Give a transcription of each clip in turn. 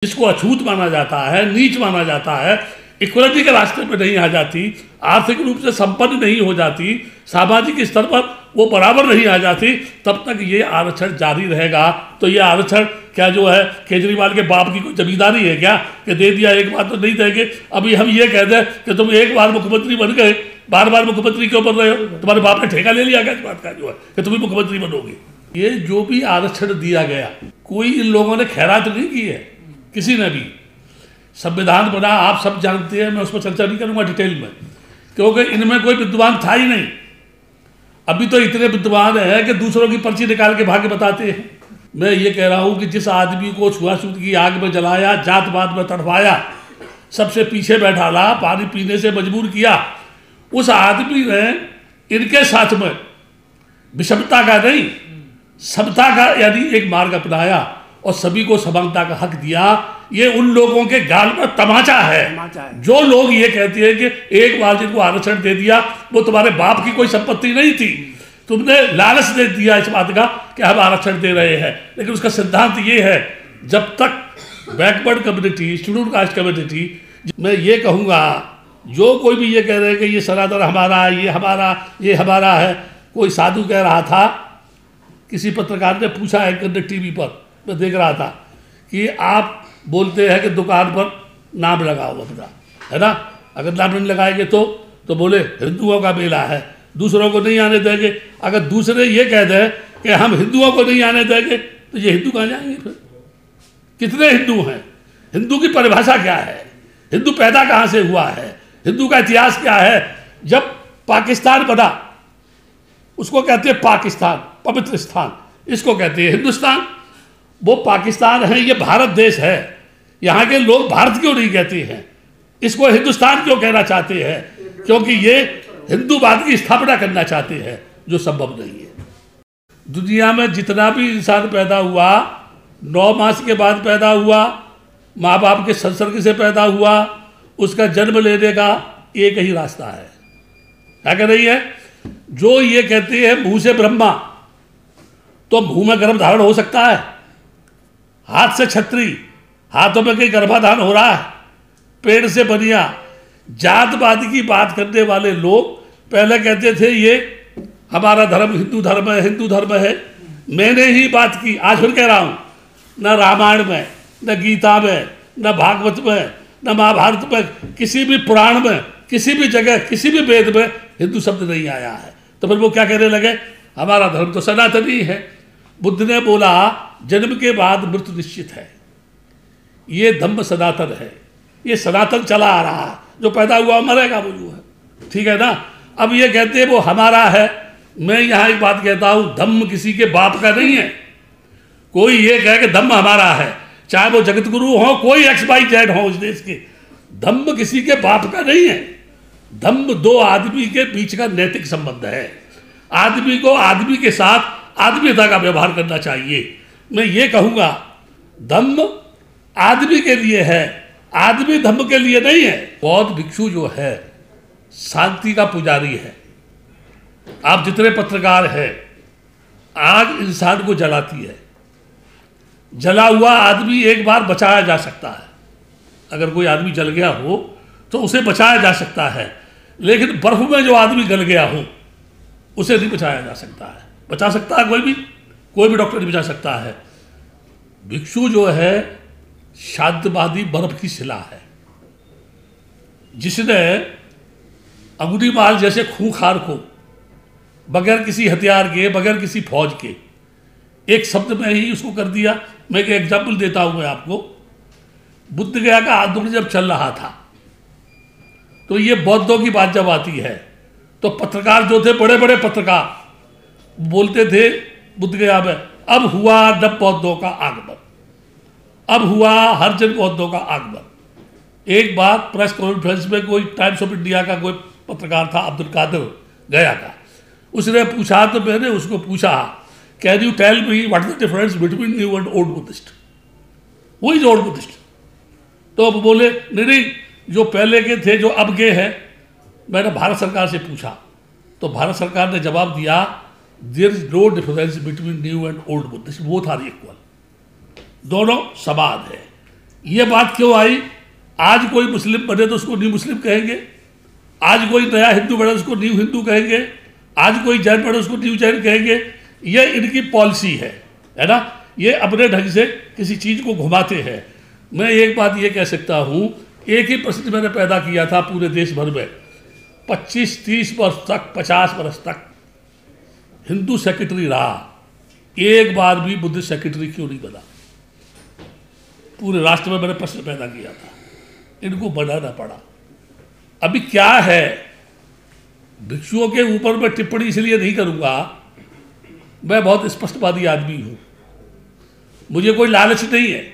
जिसको अछूत माना जाता है, नीच माना जाता है, इक्वलिटी के रास्ते पे नहीं आ जाती, आर्थिक रूप से संपन्न नहीं हो जाती, सामाजिक स्तर पर वो बराबर नहीं आ जाती, तब तक ये आरक्षण जारी रहेगा। तो ये आरक्षण क्या जो है केजरीवाल के बाप की कोई जमींदारी है क्या कि दे दिया एक बार तो नहीं देंगे। अभी हम ये कह दें कि तुम एक बार मुख्यमंत्री बन गए, बार बार मुख्यमंत्री क्यों बन रहे हो? तुम्हारे बाप ने ठेका ले लिया क्या इस बात का जो है कि तुम ही मुख्यमंत्री बनोगे? ये जो भी आरक्षण दिया गया, कोई इन लोगों ने खैरात नहीं की है, किसी ने भी। संविधान बना, आप सब जानते हैं, मैं उस पर चर्चा नहीं करूंगा डिटेल में, क्योंकि इनमें कोई विद्वान था ही नहीं। अभी तो इतने विद्वान हैं कि दूसरों की पर्ची निकाल के भाग्य बताते हैं। मैं ये कह रहा हूं कि जिस आदमी को छुआछूत की आग में जलाया, जात-पात में तड़पाया, सबसे पीछे बैठाला, पानी पीने से मजबूर किया, उस आदमी ने इनके साथ में विषमता का नहीं, समता का यानी एक मार्ग अपनाया और सभी को समानता का हक दिया। ये उन लोगों के गाल पर तमाचा है जो लोग ये कहते हैं कि एक बार जिनको आरक्षण दे दिया वो तुम्हारे बाप की कोई संपत्ति नहीं थी, तुमने लालच दे दिया इस बात का कि हम आरक्षण दे रहे हैं। लेकिन उसका सिद्धांत ये है, जब तक backward community, schedule caste community, मैं ये कहूँगा जो कोई भी ये कह रहे हैं कि ये सनातन हमारा है, ये हमारा है। कोई साधु कह रहा था, किसी पत्रकार ने पूछा एंकर ने टीवी पर, मैं देख रहा था, कि आप बोलते हैं कि दुकान पर नाम लगाओ अपना, है ना, अगर नाम नहीं लगाएंगे तो बोले हिंदुओं का मेला है, दूसरों को नहीं आने देंगे। अगर दूसरे ये कह दें कि हम हिंदुओं को नहीं आने देंगे तो ये हिंदू कहाँ जाएंगे फिर? कितने हिंदू हैं? हिंदू की परिभाषा क्या है? हिंदू पैदा कहाँ से हुआ है? हिंदू का इतिहास क्या है? जब पाकिस्तान बना उसको कहते हैं पाकिस्तान, पवित्र स्थान, इसको कहते हैं हिंदुस्तान। वो पाकिस्तान है, ये भारत देश है। यहाँ के लोग भारत क्यों नहीं कहते हैं, इसको हिंदुस्तान क्यों कहना चाहते हैं? क्योंकि ये हिंदूवाद की स्थापना करना चाहते हैं, जो संभव नहीं है। दुनिया में जितना भी इंसान पैदा हुआ, 9 मास के बाद पैदा हुआ, माँ बाप के संसर्ग से पैदा हुआ, उसका जन्म लेने का एक ही रास्ता है, क्या कह रही है? जो ये कहते हैं मुंह से ब्रह्मा, तो मुंह में गर्भ धारण हो सकता है? हाथ से छतरी, हाथों में कहीं गर्भाधान हो रहा है? पेड़ से बनिया। जातवाद की बात करने वाले लोग पहले कहते थे ये हमारा धर्म हिंदू धर्म है, हिंदू धर्म है। मैंने ही बात की, आज फिर कह रहा हूँ, न रामायण में, न गीता में, न भागवत में, न महाभारत में, किसी भी पुराण में, किसी भी जगह, किसी भी वेद में हिंदू शब्द नहीं आया है। तो फिर वो क्या कहने लगे? हमारा धर्म तो सनातनी है। बुद्ध ने बोला जन्म के बाद मृत्यु निश्चित है, ये धम्म सनातन है, ये सनातन चला आ रहा है, जो पैदा हुआ मरेगा वो जो है, ठीक है ना। अब ये कहते हैं वो हमारा है। मैं यहाँ एक बात कहता हूँ, धम्म किसी के बाप का नहीं है। कोई ये कहे कि धम्म हमारा है, चाहे वो जगत गुरु हो, कोई XYZ हो इस देश के, धम्म किसी के बाप का नहीं है। धम्म दो आदमी के बीच का नैतिक संबंध है। आदमी को आदमी के साथ आदमीता का व्यवहार करना चाहिए। मैं ये कहूँगा, धम्म आदमी के लिए है, आदमी धम्म के लिए नहीं है। बौद्ध भिक्षु जो है शांति का पुजारी है। आप जितने पत्रकार हैं, आग इंसान को जलाती है। जला हुआ आदमी एक बार बचाया जा सकता है, अगर कोई आदमी जल गया हो तो उसे बचाया जा सकता है, लेकिन बर्फ में जो आदमी गल गया हो उसे नहीं बचाया जा सकता है। बचा सकता है कोई भी डॉक्टर नहीं बचा सकता है। भिक्षु जो है शांतवादी बर्फ की शिला है, जिसने अंगुलीमाल जैसे खूंखार को बगैर किसी हथियार के, बगैर किसी फौज के, एक शब्द में ही उसको कर दिया। मैं एक एग्जाम्पल देता हूं मैं आपको। बुद्ध गया का आंदोलन जब चल रहा था, तो ये बौद्धों की बात जब आती है, तो पत्रकार जो थे, बड़े बड़े पत्रकार, बोलते थे बुद्ध गया में अब हुआ नव बौद्धों का आगमन, अब हुआ हरिजन बौद्धों का आगमन। एक बार प्रेस कॉन्फ्रेंस में कोई टाइम्स ऑफ इंडिया का कोई पत्रकार था, अब्दुल कादिर गया का, उसने पूछा, तो मैंने उसको पूछा, can you tell me what is the difference between new and old Buddhist? वो इज ओल्ड बुद्धिस्ट। तो अब बोले नहीं, जो पहले के थे जो अब के हैं। मैंने भारत सरकार से पूछा, तो भारत सरकार ने जवाब दिया, there is no difference between new and old Buddhist, both are equal, दोनों समान है। ये बात क्यों आई? आज कोई मुस्लिम बने तो उसको न्यू मुस्लिम कहेंगे, आज कोई नया हिंदू बने उसको न्यू हिंदू कहेंगे, आज कोई जैन बने उसको न्यू जैन कहेंगे। ये इनकी पॉलिसी है ना। ये अपने ढंग से किसी चीज़ को घुमाते हैं। मैं एक बात ये कह सकता हूँ, एक ही प्रश्न मैंने पैदा किया था पूरे देश भर में, 25-30 वर्ष तक, 50 वर्ष तक हिंदू सेक्रेटरी रहा, एक बार भी बुद्धिस्ट सेक्रेटरी क्यों नहीं बना? पूरे राष्ट्र में मैंने प्रश्न पैदा किया था, इनको बनाना पड़ा। अभी क्या है, भिक्षुओं के ऊपर मैं टिप्पणी इसलिए नहीं करूंगा, मैं बहुत स्पष्टवादी आदमी हूं, मुझे कोई लालच नहीं है।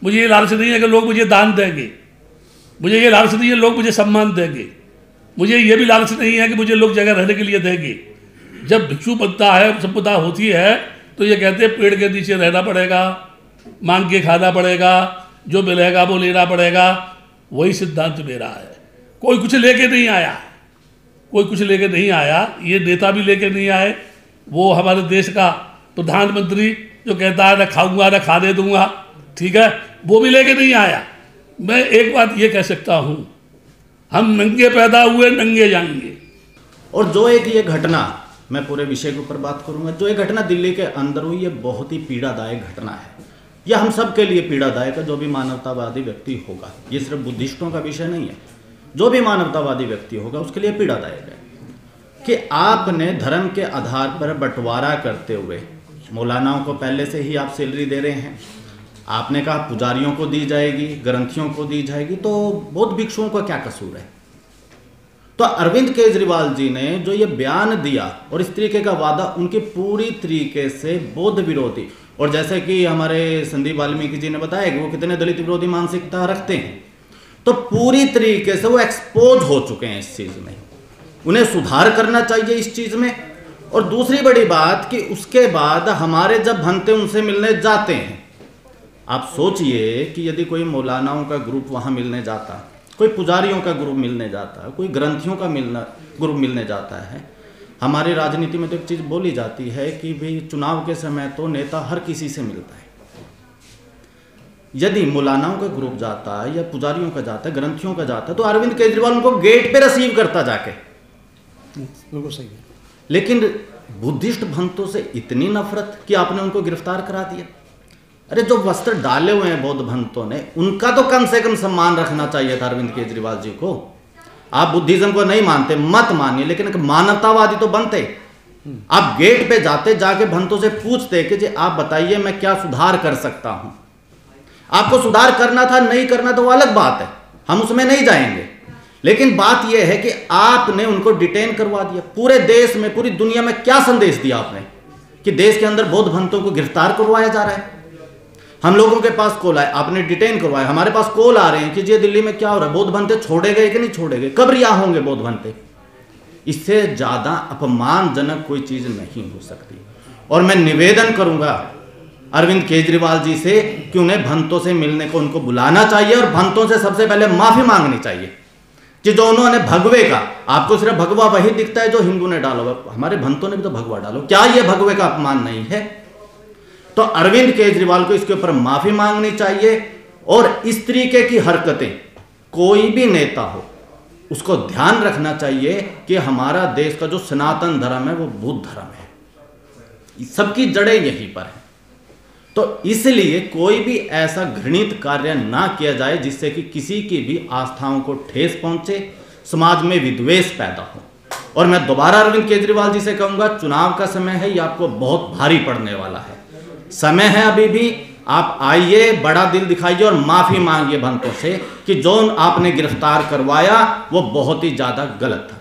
मुझे ये लालच नहीं है कि लोग मुझे दान देंगे, मुझे ये लालच नहीं है लोग मुझे सम्मान देंगे, मुझे ये भी लालच नहीं है कि मुझे लोग जगह रहने के लिए देंगे। जब भिक्षु बनता है, संपदा होती है, तो ये कहते हैं पेड़ के नीचे रहना पड़ेगा, मांग के खाना पड़ेगा, जो मिलेगा वो लेना पड़ेगा। वही सिद्धांत मेरा है। कोई कुछ लेके नहीं आया, कोई कुछ लेके नहीं आया, ये नेता भी लेके नहीं आए। वो हमारे देश का प्रधानमंत्री जो कहता है ना खाऊंगा ना खाने दूंगा, ठीक है, वो भी लेके नहीं आया। मैं एक बात ये कह सकता हूँ, हम नंगे पैदा हुए नंगे जाएंगे। और जो एक ये घटना, मैं पूरे विषय के ऊपर बात करूंगा, जो एक घटना दिल्ली के अंदर हुई, ये बहुत ही पीड़ादायक घटना है। यह हम सब के लिए पीड़ादायक है, जो भी मानवतावादी व्यक्ति होगा। ये सिर्फ बुद्धिस्टों का विषय नहीं है, जो भी मानवतावादी व्यक्ति होगा उसके लिए पीड़ादायक है कि आपने धर्म के आधार पर बंटवारा करते हुए, मौलानाओं को पहले से ही आप सैलरी दे रहे हैं, आपने कहा पुजारियों को दी जाएगी, ग्रंथियों को दी जाएगी, तो बौद्ध भिक्षुओं का क्या कसूर है? तो अरविंद केजरीवाल जी ने जो ये बयान दिया और इस तरीके का वादा, उनकी पूरी तरीके से बौद्ध विरोधी, और जैसे कि हमारे संदीप वाल्मीकि जी ने बताया कि वो कितने दलित विरोधी मानसिकता रखते हैं, तो पूरी तरीके से वो एक्सपोज हो चुके हैं इस चीज़ में। उन्हें सुधार करना चाहिए इस चीज़ में। और दूसरी बड़ी बात कि उसके बाद हमारे जब भंते उनसे मिलने जाते हैं, आप सोचिए कि यदि कोई मौलानाओं का ग्रुप वहाँ मिलने जाता, कोई पुजारियों का ग्रुप मिलने जाता है, कोई ग्रंथियों का ग्रुप मिलने जाता है। हमारी राजनीति में तो एक चीज़ बोली जाती है कि भाई चुनाव के समय तो नेता हर किसी से मिलता है। यदि मौलानाओं का ग्रुप जाता है या पुजारियों का जाता है, ग्रंथियों का जाता है, तो अरविंद केजरीवाल उनको गेट पे रिसीव करता जाके। बिल्कुल सही है। लेकिन बुद्धिस्ट भंतों से इतनी नफरत कि आपने उनको गिरफ्तार करा दिया। अरे जो वस्त्र डाले हुए हैं बौद्ध भंतों ने, उनका तो कम से कम सम्मान रखना चाहिए था अरविंद केजरीवाल जी को। आप बुद्धिज्म को नहीं मानते, मत मानिए, लेकिन एक मानवतावादी तो बनते। आप गेट पे जाते, जाके भंतों से पूछते कि जी आप बताइए मैं क्या सुधार कर सकता हूं। आपको सुधार करना था, नहीं करना तो वो अलग बात है, हम उसमें नहीं जाएंगे। लेकिन बात यह है कि आपने उनको डिटेन करवा दिया। पूरे देश में, पूरी दुनिया में क्या संदेश दिया आपने कि देश के अंदर बौद्ध भंतों को गिरफ्तार करवाया जा रहा है। हम लोगों के पास कॉल आए, आपने डिटेन करवाया। हमारे पास कॉल आ रहे हैं कि जी दिल्ली में क्या हो रहा है, बौद्ध भंते छोड़े गए कि नहीं छोड़े गए, कब रिहा होंगे बौद्ध भंते। इससे ज्यादा अपमानजनक कोई चीज नहीं हो सकती। और मैं निवेदन करूंगा अरविंद केजरीवाल जी से कि उन्हें भंतों से मिलने को उनको बुलाना चाहिए और भंतों से सबसे पहले माफी मांगनी चाहिए कि जो उन्होंने भगवे का, आपको सिर्फ भगवा वही दिखता है जो हिंदू ने डाला हुआ, हमारे भंतों ने भी तो भगवा डालो, क्या ये भगवे का अपमान नहीं है? तो अरविंद केजरीवाल को इसके ऊपर माफी मांगनी चाहिए। और इस तरीके की हरकतें कोई भी नेता हो उसको ध्यान रखना चाहिए कि हमारा देश का जो सनातन धर्म है वो बुद्ध धर्म है, सबकी जड़ें यहीं पर है। तो इसलिए कोई भी ऐसा घृणित कार्य ना किया जाए जिससे कि किसी की भी आस्थाओं को ठेस पहुंचे, समाज में विद्वेष पैदा हो। और मैं दोबारा अरविंद केजरीवाल जी से कहूंगा, चुनाव का समय है, ये आपको बहुत भारी पड़ने वाला है। समय है अभी भी, आप आइए, बड़ा दिल दिखाइए और माफी मांगिए भंतों से कि जो आपने गिरफ्तार करवाया वो बहुत ही ज्यादा गलत था।